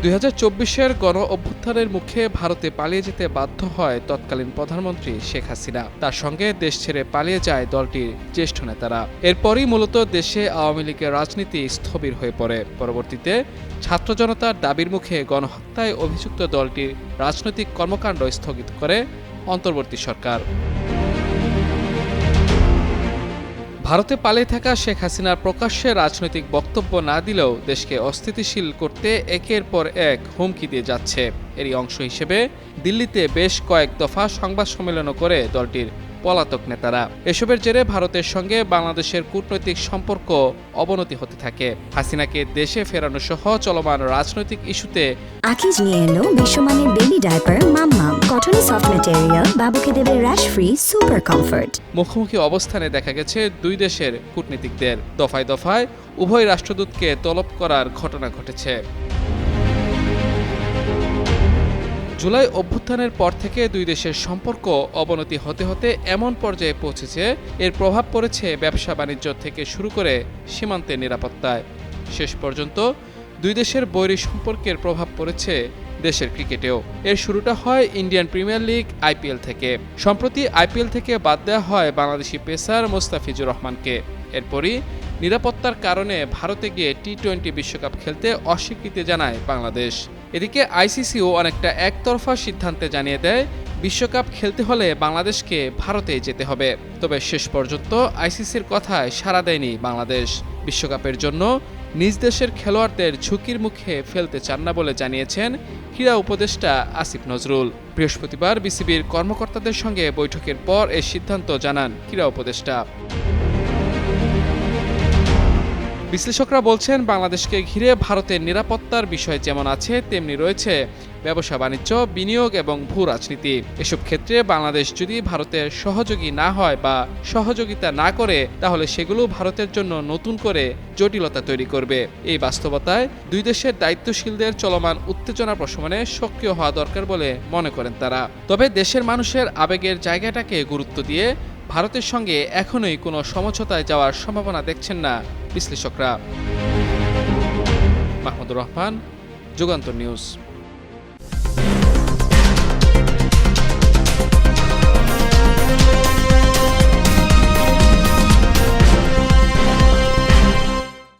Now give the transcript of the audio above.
2024-এর গণ অভ্যুত্থানের মুখে ভারতে পালিয়ে যেতে বাধ্য হয় তৎকালীন প্রধানমন্ত্রী শেখ হাসিনা। তার সঙ্গে দেশ ছেড়ে পালিয়ে যায় দলটির জ্যেষ্ঠ নেতারা। এরপরই মূলত দেশে আওয়ামী লীগের রাজনীতি স্থবির হয়ে পড়ে। পরবর্তীতে ছাত্র জনতার দাবির মুখে গণহত্যায় অভিযুক্ত দলটির রাজনৈতিক কর্মকাণ্ড স্থগিত করে অন্তর্বর্তী সরকার। ভারতে পালিয়ে থাকা শেখ হাসিনার প্রকাশ্যে রাজনৈতিক বক্তব্য না দিলেও দেশকে অস্থিতিশীল করতে একের পর এক হুমকি দিয়ে যাচ্ছে। এরই অংশ হিসেবে দিল্লিতে বেশ কয়েক দফা সংবাদ সম্মেলনও করে দলটির পলাতক নেতারা। এসবের জেরে ভারতের সঙ্গে বাংলাদেশের কূটনৈতিক সম্পর্ক অবনতি হতে থাকে। হাসিনাকে দেশে ফেরানো সহ চলমান রাজনৈতিক ইস্যুতে আকিজ নিয়ে এলো বিশ্বমানের বেবি ডায়াপার মাম্মাম। কটনে সফট ম্যাটেরিয়াল, বাবুকে দেবে র্যাশ ফ্রি সুপার কমফোর্ট। মুখোমুখি অবস্থানে দেখা গেছে দুই দেশের কূটনীতিকদের। দফায় দফায় উভয় রাষ্ট্রদূতকে তলব করার ঘটনা ঘটেছে। জুলাই অভ্যুত্থানের পর থেকে দুই দেশের সম্পর্ক অবনতি হতে হতে এমন পর্যায়ে পৌঁছেছে, এর প্রভাব পড়েছে ব্যবসা বাণিজ্য থেকে শুরু করে সীমান্তের নিরাপত্তায়। শেষ পর্যন্ত দুই দেশের বৈরী সম্পর্কের প্রভাব পড়েছে দেশের ক্রিকেটেও। এর শুরুটা হয় ইন্ডিয়ান প্রিমিয়ার লিগ আইপিএল থেকে। সম্প্রতি আইপিএল থেকে বাদ দেওয়া হয় বাংলাদেশি পেসার মোস্তাফিজুর রহমানকে। এরপরই নিরাপত্তার কারণে ভারতে গিয়ে টি-20 বিশ্বকাপ খেলতে অস্বীকৃতি জানায় বাংলাদেশ। এদিকে আইসিসিও অনেকটা একতরফা সিদ্ধান্তে জানিয়ে দেয় বিশ্বকাপ খেলতে হলে বাংলাদেশকে ভারতে যেতে হবে। তবে শেষ পর্যন্ত আইসিসির কথায় সাড়া দেয়নি বাংলাদেশ। বিশ্বকাপের জন্য নিজ দেশের খেলোয়াড়দের ঝুঁকির মুখে ফেলতে চান না বলে জানিয়েছেন ক্রীড়া উপদেষ্টা আসিফ নজরুল। বৃহস্পতিবার বিসিবির কর্মকর্তাদের সঙ্গে বৈঠকের পর এ সিদ্ধান্ত জানান ক্রীড়া উপদেষ্টা। বিশ্লেষকরা বলছেন, বাংলাদেশকে ঘিরে ভারতের নিরাপত্তার বিষয় যেমন আছে, তেমনি রয়েছে ব্যবসা বাণিজ্য, বিনিয়োগ এবং ভূ রাজনীতি। এসব ক্ষেত্রে বাংলাদেশ যদি ভারতের সহযোগী না হয় বা সহযোগিতা না করে, তাহলে সেগুলো ভারতের জন্য নতুন করে জটিলতা তৈরি করবে। এই বাস্তবতায় দুই দেশের দায়িত্বশীলদের চলমান উত্তেজনা প্রশমনে সক্রিয় হওয়া দরকার বলে মনে করেন তারা। তবে দেশের মানুষের আবেগের জায়গাটাকে গুরুত্ব দিয়ে ভারতের সঙ্গে এখনোই কোনো সমঝোতায় যাওয়ার সম্ভাবনা দেখছেন না বিশ্লেষকরা। মাহমুদুর রহমান, যুগান্তর নিউজ।